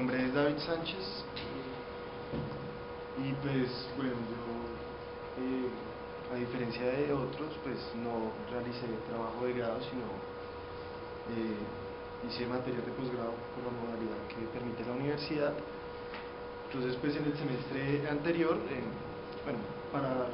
nombre es David Sánchez y pues bueno, yo a diferencia de otros pues no realicé trabajo de grado, sino hice materias de posgrado por la modalidad que permite la universidad. Entonces pues en el semestre anterior, bueno, para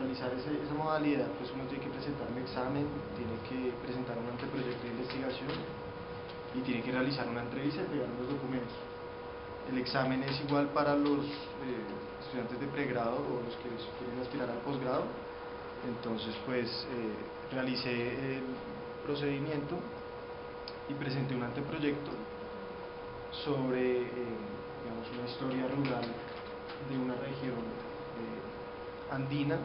realizar esa modalidad pues uno tiene que presentar un examen, tiene que presentar un anteproyecto de investigación y tiene que realizar una entrevista y entregar unos documentos. El examen es igual para los estudiantes de pregrado o los que quieren aspirar al posgrado. Entonces pues realicé el procedimiento y presenté un anteproyecto sobre digamos, una historia rural de una región andina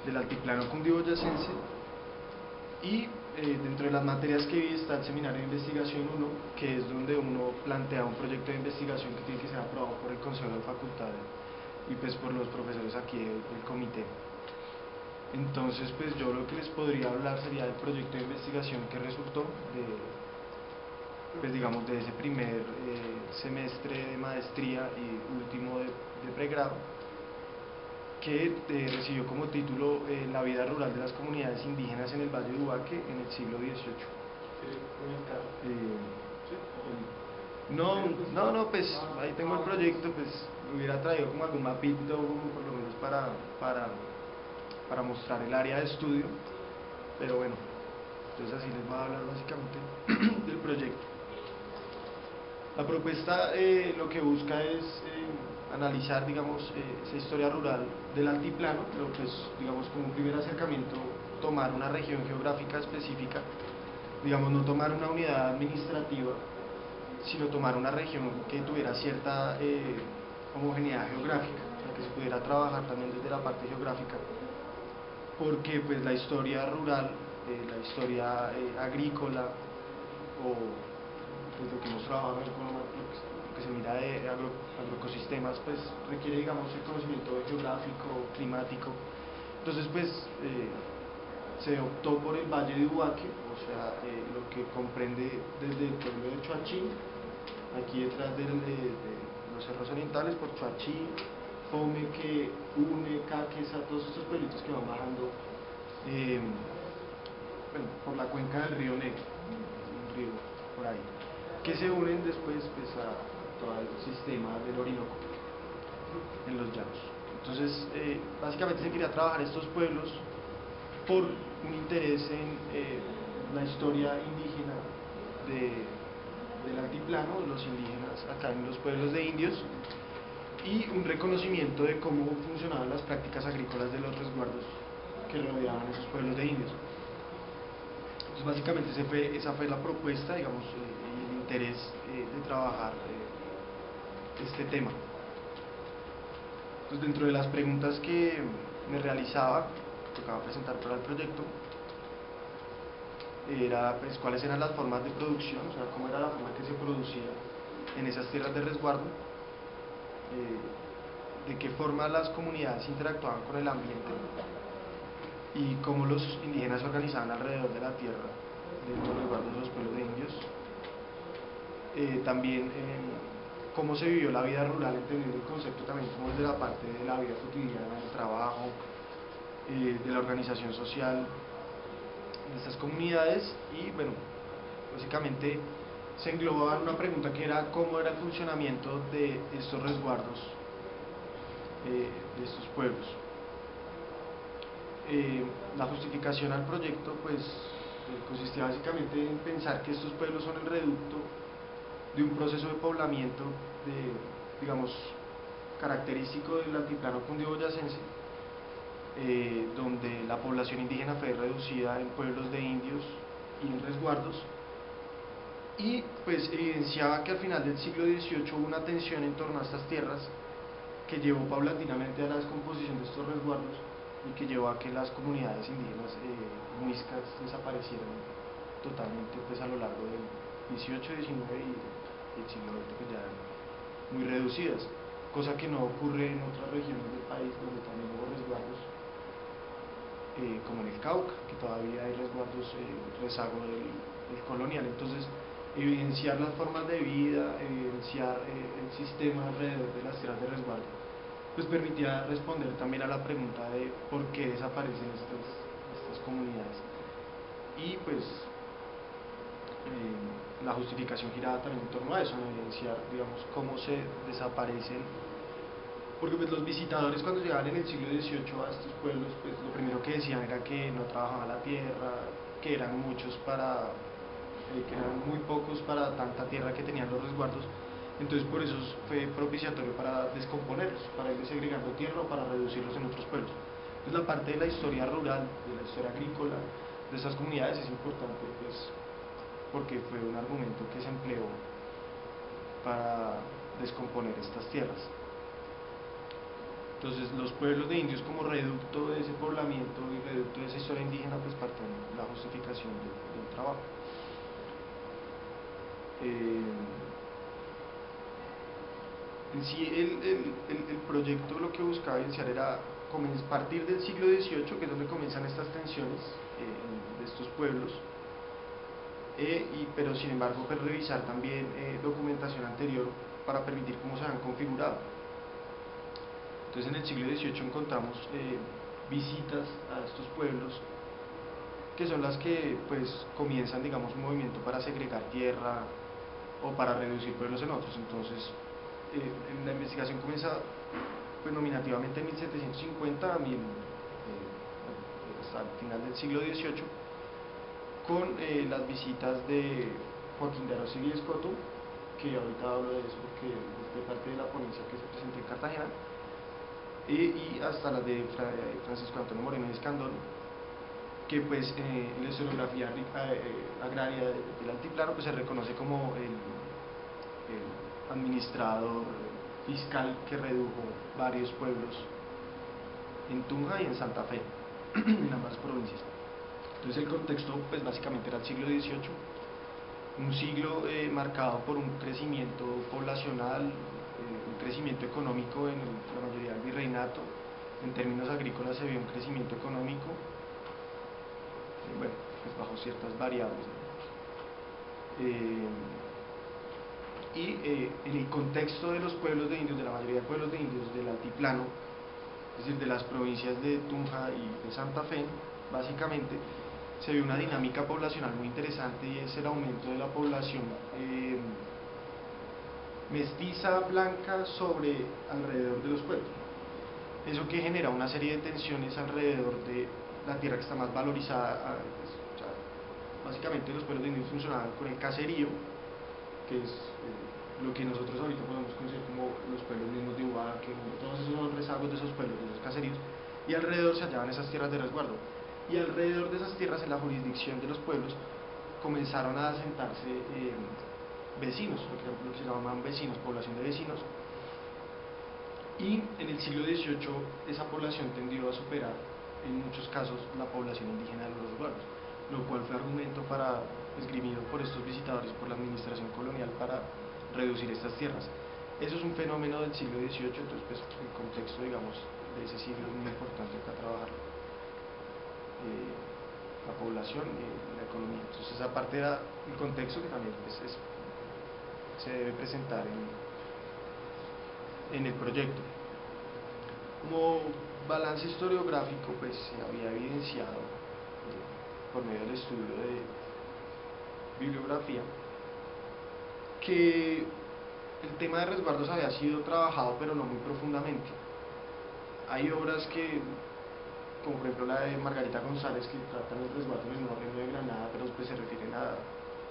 del altiplano cundiboyacense, y dentro de las materias que vi está el seminario de investigación 1, que es donde uno plantea un proyecto de investigación que tiene que ser aprobado por el consejo de facultad y pues por los profesores aquí del comité. Entonces pues yo lo que les podría hablar sería del proyecto de investigación que resultó pues digamos de ese primer semestre de maestría y último de pregrado, que recibió como título La vida rural de las comunidades indígenas en el Valle de Ubaque en el siglo XVIII. No, pues ahí tengo el proyecto, pues hubiera traído como algún mapito, como por lo menos para mostrar el área de estudio, pero bueno, entonces así les voy a hablar básicamente del proyecto. La propuesta lo que busca es analizar, digamos, esa historia rural del altiplano, pero pues, digamos, como un primer acercamiento, tomar una región geográfica específica, digamos, no tomar una unidad administrativa, sino tomar una región que tuviera cierta homogeneidad geográfica, para que se pudiera trabajar también desde la parte geográfica, porque pues la historia rural, la historia agrícola, o pues lo que hemos trabajado con lo que se mira de agroecosistemas, pues requiere, digamos, el conocimiento geográfico, climático. Entonces pues se optó por el Valle de Ubaque, o sea, lo que comprende desde el pueblo de Choachí, aquí detrás de los cerros orientales, por Choachí, Fomeque, Une, Caquesa, todos estos pueblitos que van bajando bueno, por la cuenca del río Negro, un río por ahí, que se unen después pues, a todo el sistema del Orinoco en los llanos. Entonces, básicamente se quería trabajar estos pueblos por un interés en la historia indígena del altiplano, de los indígenas acá en los pueblos de indios, y un reconocimiento de cómo funcionaban las prácticas agrícolas de los resguardos que rodeaban esos pueblos de indios. Entonces básicamente esa fue la propuesta, digamos, y el interés de trabajar este tema. Entonces dentro de las preguntas que me realizaba, tocaba presentar para el proyecto, era pues cuáles eran las formas de producción, o sea, cómo era la forma que se producía en esas tierras de resguardo, de qué forma las comunidades interactuaban con el ambiente y cómo los indígenas se organizaban alrededor de la tierra de los resguardos de los pueblos de indios. También cómo se vivió la vida rural, entendiendo el concepto también como desde la parte de la vida cotidiana, del trabajo, de la organización social de estas comunidades. Y bueno, básicamente se englobaba en una pregunta que era cómo era el funcionamiento de estos resguardos de estos pueblos. La justificación al proyecto pues consistía básicamente en pensar que estos pueblos son el reducto de un proceso de poblamiento digamos, característico del altiplano cundiboyacense, donde la población indígena fue reducida en pueblos de indios y en resguardos, y pues evidenciaba que al final del siglo XVIII hubo una tensión en torno a estas tierras que llevó paulatinamente a la descomposición de estos resguardos y que llevó a que las comunidades indígenas muiscas desaparecieran totalmente pues, a lo largo del XVIII, XIX y el siglo XX, pues ya eran muy reducidas, cosa que no ocurre en otras regiones del país donde también hubo resguardos, como en el Cauca, que todavía hay resguardos rezago del colonial. Entonces evidenciar las formas de vida, evidenciar el sistema alrededor de las tierras de resguardo, pues permitía responder también a la pregunta de por qué desaparecen estas comunidades. Y pues la justificación giraba también en torno a eso, en evidenciar, digamos, cómo se desaparecen, porque pues los visitadores cuando llegaban en el siglo XVIII a estos pueblos, pues lo primero que decían era que no trabajaban la tierra, que eran que eran muy pocos para tanta tierra que tenían los resguardos. Entonces por eso fue propiciatorio para descomponerlos, para ir segregando tierra o para reducirlos en otros pueblos. Entonces la parte de la historia rural, de la historia agrícola de esas comunidades es importante, pues, porque fue un argumento que se empleó para descomponer estas tierras. Entonces los pueblos de indios como reducto de ese poblamiento y reducto de esa historia indígena, pues parte de la justificación del trabajo. En sí el proyecto lo que buscaba evidenciar era partir del siglo XVIII, que es donde comienzan estas tensiones de estos pueblos, pero sin embargo pues revisar también documentación anterior para permitir cómo se han configurado. Entonces en el siglo XVIII encontramos visitas a estos pueblos, que son las que pues comienzan, digamos, un movimiento para segregar tierra o para reducir pueblos en otros. Entonces la investigación comienza pues nominativamente en 1750 hasta el final del siglo XVIII, con las visitas de Joaquín de Arocena y Escoto, que ahorita hablo de eso porque es parte de la ponencia que se presentó en Cartagena, y hasta las de Francisco Antonio Moreno y Escandón, que pues en la historiografía agraria del altiplano pues se reconoce como el administrador fiscal que redujo varios pueblos en Tunja y en Santa Fe, en ambas provincias. Entonces el contexto pues básicamente era el siglo XVIII, un siglo marcado por un crecimiento poblacional, un crecimiento económico en la mayoría del virreinato. En términos agrícolas se vio un crecimiento económico, bueno, pues bajo ciertas variables, en el contexto de los pueblos de indios, de la mayoría de pueblos de indios del altiplano, es decir, de las provincias de Tunja y de Santa Fe, básicamente se ve una dinámica poblacional muy interesante, y es el aumento de la población mestiza blanca alrededor de los pueblos. Eso que genera una serie de tensiones alrededor de la tierra que está más valorizada. O sea, básicamente los pueblos de indios funcionaban con el caserío, que es lo que nosotros ahorita podemos conocer como los pueblos mismos de Ubaque, todos esos son rezagos de esos pueblos, de esos caseríos, y alrededor se hallaban esas tierras de resguardo. Y alrededor de esas tierras, en la jurisdicción de los pueblos, comenzaron a asentarse vecinos, lo que se llamaban vecinos, población de vecinos, y en el siglo XVIII esa población tendió a superar en muchos casos la población indígena de los resguardos, lo cual fue argumento esgrimido por estos visitadores, por la administración colonial, para reducir estas tierras. Eso es un fenómeno del siglo XVIII, entonces pues el contexto, digamos, de ese siglo es muy importante acá trabajarlo. La población y la economía. Entonces esa parte era el contexto que también pues, se debe presentar en el proyecto. Como balance historiográfico, pues se había evidenciado por medio del estudio de bibliografía que el tema de resguardos había sido trabajado, pero no muy profundamente. Hay obras como por ejemplo la de Margarita González, que tratan el resguardo en el nuevo Reino de Granada, pero pues se refieren a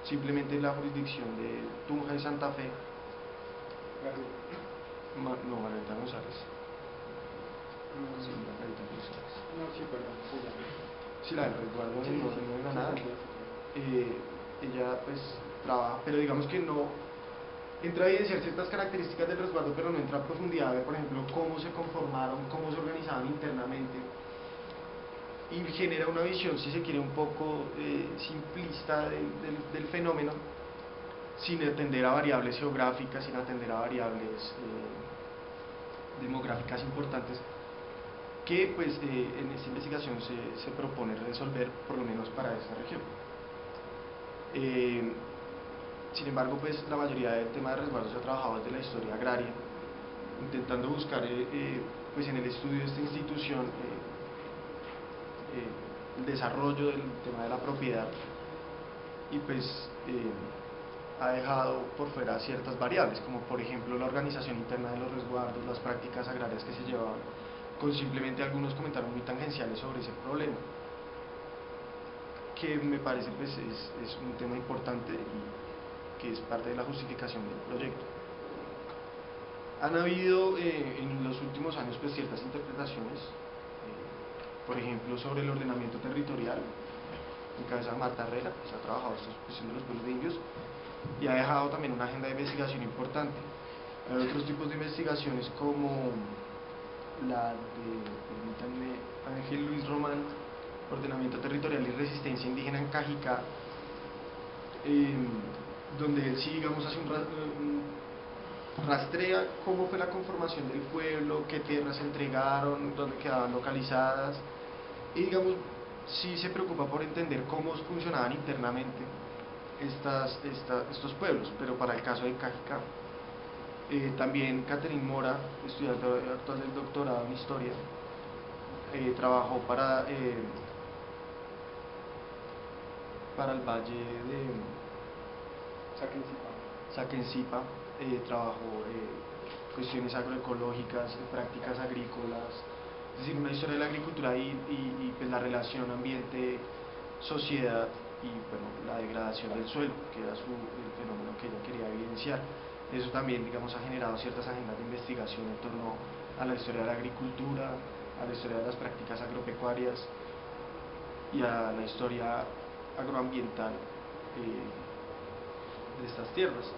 simplemente la jurisdicción de Tunja y Santa Fe. No, Margarita González. Sí, Margarita González. No, sí, perdón. Sí, la del resguardo en el nuevo Reino de Granada. Ella pues trabaja, pero digamos que no entra a evidenciar ciertas características del resguardo, pero no entra a profundidad a ver, por ejemplo, cómo se conformaron, cómo se organizaban internamente, y genera una visión, si se quiere, un poco simplista del fenómeno, sin atender a variables geográficas, sin atender a variables demográficas importantes, que pues en esta investigación se propone resolver, por lo menos para esta región. Sin embargo, pues la mayoría del tema de resguardo se ha trabajado desde la historia agraria, intentando buscar pues en el estudio de esta institución el desarrollo del tema de la propiedad, y pues ha dejado por fuera ciertas variables, como por ejemplo la organización interna de los resguardos, las prácticas agrarias que se llevaban, con simplemente algunos comentarios muy tangenciales sobre ese problema, que me parece pues es un tema importante y que es parte de la justificación del proyecto. Han habido en los últimos años pues ciertas interpretaciones, por ejemplo sobre el ordenamiento territorial, en cabeza de Marta Herrera, pues ha trabajado esta cuestión de los pueblos de indios y ha dejado también una agenda de investigación importante. Hay otros tipos de investigaciones como la de, permítanme, Ángel Luis Román, Ordenamiento Territorial y Resistencia Indígena en Cajicá, donde él sí, digamos, hace rastrea cómo fue la conformación del pueblo, qué tierras se entregaron, dónde quedaban localizadas, y digamos, sí se preocupa por entender cómo funcionaban internamente estos pueblos, pero para el caso de Cajicá. También Catherine Mora, estudiante actual del doctorado en Historia, trabajó para el Valle de Saquencipa, trabajó cuestiones agroecológicas, prácticas agrícolas, es decir, una historia de la agricultura y pues la relación ambiente-sociedad y bueno, la degradación del suelo, que era el fenómeno que ella quería evidenciar. Eso también, digamos, ha generado ciertas agendas de investigación en torno a la historia de la agricultura, a la historia de las prácticas agropecuarias y a la historia agroambiental de estas tierras.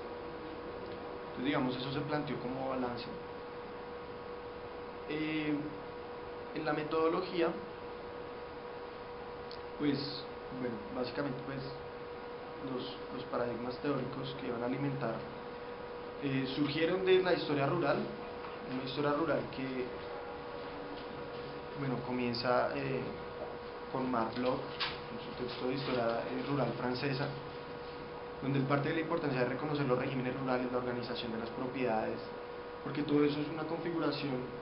Entonces, digamos, eso se planteó como balance. En la metodología, pues, bueno, básicamente, pues, los paradigmas teóricos que van a alimentar surgieron de la historia rural, una historia rural que, bueno, comienza con Marc Bloch, en su texto de historia rural francesa, donde él parte de la importancia de reconocer los regímenes rurales, la organización de las propiedades, porque todo eso es una configuración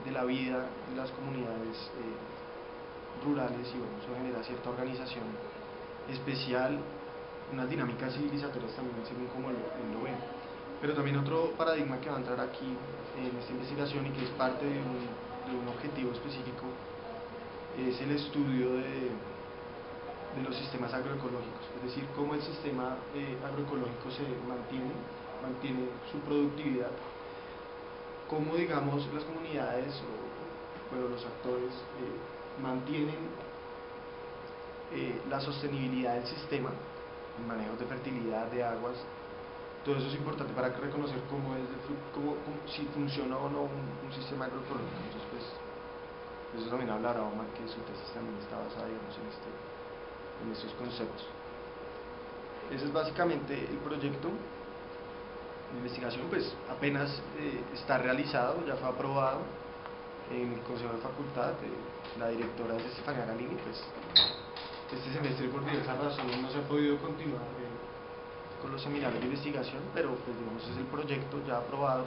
de la vida de las comunidades rurales, y bueno, eso genera cierta organización especial, unas dinámicas civilizatorias también, según como él lo ve. Pero también otro paradigma que va a entrar aquí en esta investigación y que es parte de un objetivo específico es el estudio de los sistemas agroecológicos, es decir, cómo el sistema agroecológico se mantiene su productividad, cómo, digamos, las comunidades o bueno, los actores mantienen la sostenibilidad del sistema, el manejo de fertilidad, de aguas. Todo eso es importante para reconocer si funciona o no un sistema agroecológico. Entonces, pues, de eso también hablará Omar, que su tesis también está basada, digamos, en estos conceptos. Ese es básicamente el proyecto de investigación, pues apenas está realizado, ya fue aprobado en el Consejo de Facultad. La directora es Estefanía Galini, pues este semestre por diversas razones no se ha podido continuar con los seminarios de investigación, pero pues digamos es el proyecto ya aprobado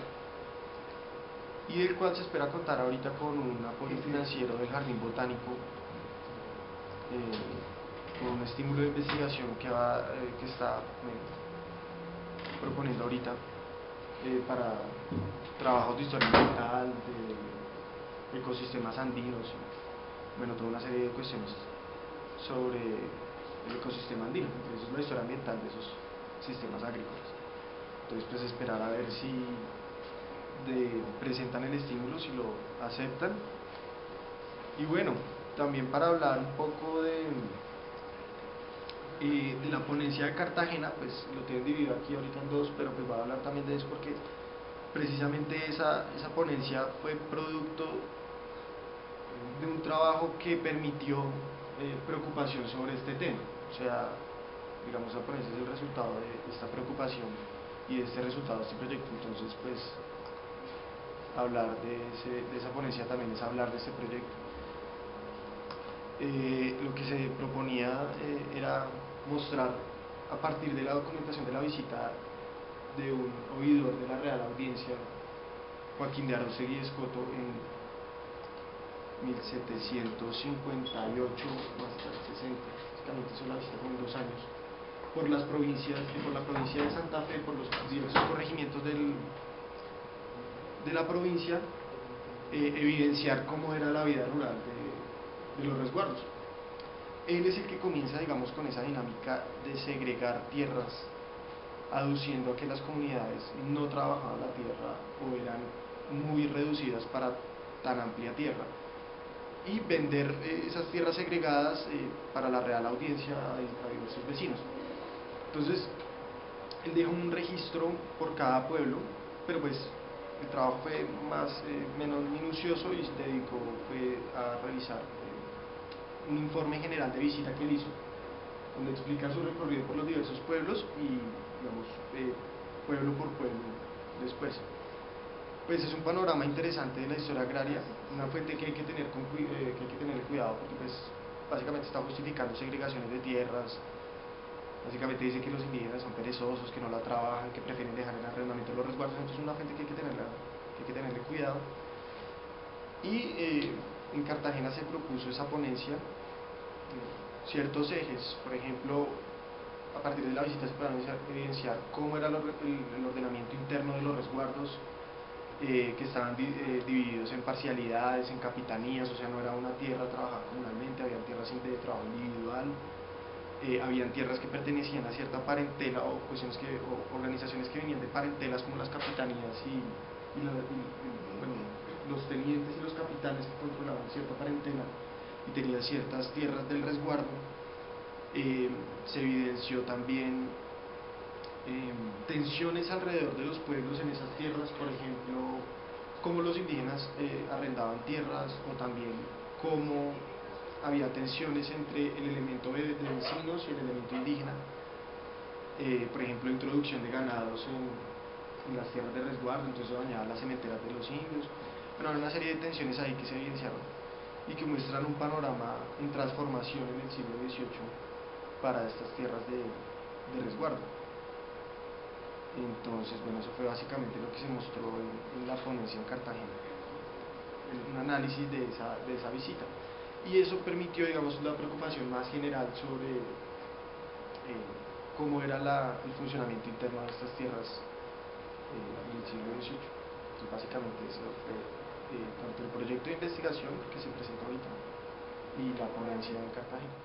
y del cual se espera contar ahorita con un apoyo financiero del Jardín Botánico, con un estímulo de investigación que está proponiendo ahorita para trabajos de historia ambiental, de ecosistemas andinos, bueno, toda una serie de cuestiones sobre el ecosistema andino, entre eso es la historia ambiental de esos sistemas agrícolas. Entonces, pues esperar a ver si presentan el estímulo, si lo aceptan. Y bueno, también para hablar un poco de la ponencia de Cartagena, pues lo tengo dividido aquí ahorita en dos, pero pues voy a hablar también de eso porque precisamente esa ponencia fue producto de un trabajo que permitió preocupación sobre este tema. O sea, digamos, esa ponencia es el resultado de esta preocupación y de este resultado de este proyecto. Entonces, pues, hablar de esa ponencia también es hablar de este proyecto. Lo que se proponía era mostrar a partir de la documentación de la visita de un oidor de la Real Audiencia, Joaquín de Aróstegui y Escoto, en 1758 más tarde 60, básicamente hizo la visita como en 2 años, por las provincias, por la provincia de Santa Fe, por los diversos corregimientos de la provincia, evidenciar cómo era la vida rural de los resguardos. Él es el que comienza, digamos, con esa dinámica de segregar tierras, aduciendo a que las comunidades no trabajaban la tierra o eran muy reducidas para tan amplia tierra, y vender esas tierras segregadas para la Real Audiencia a diversos vecinos. Entonces, él dejó un registro por cada pueblo, pero pues el trabajo fue menos minucioso y se dedicó a revisar un informe general de visita que él hizo, donde explica su recorrido por los diversos pueblos y, digamos, pueblo por pueblo después. Pues es un panorama interesante de la historia agraria, una fuente que hay que tener cuidado, porque pues básicamente está justificando segregaciones de tierras. Básicamente dice que los indígenas son perezosos, que no la trabajan, que prefieren dejar en arrendamiento los resguardos. Entonces es una fuente que hay que tenerle cuidado. Y en Cartagena se propuso esa ponencia, ciertos ejes, por ejemplo, a partir de la visita se puede evidenciar cómo era el ordenamiento interno de los resguardos, que estaban divididos en parcialidades, en capitanías, o sea, no era una tierra trabajada comunalmente, había tierras de trabajo individual, habían tierras que pertenecían a cierta parentela o organizaciones que venían de parentelas como las capitanías bueno, los tenientes y los capitanes que controlaban cierta parentela y tenían ciertas tierras del resguardo. Se evidenció también tensiones alrededor de los pueblos en esas tierras, por ejemplo, cómo los indígenas arrendaban tierras, o también cómo había tensiones entre el elemento de vecinos y el elemento indígena, por ejemplo, introducción de ganados en las tierras de resguardo, entonces dañaban las sementeras de los indios. Bueno, hay una serie de tensiones ahí que se evidenciaron y que muestran un panorama en transformación en el siglo XVIII para estas tierras de resguardo. Entonces, bueno, eso fue básicamente lo que se mostró en la ponencia en Cartagena, un análisis de esa visita. Y eso permitió, digamos, la preocupación más general sobre cómo era el funcionamiento interno de estas tierras en el siglo XVIII. Entonces, básicamente eso fue tanto el proyecto de investigación que se presentó ahorita y la ponencia en Cartagena.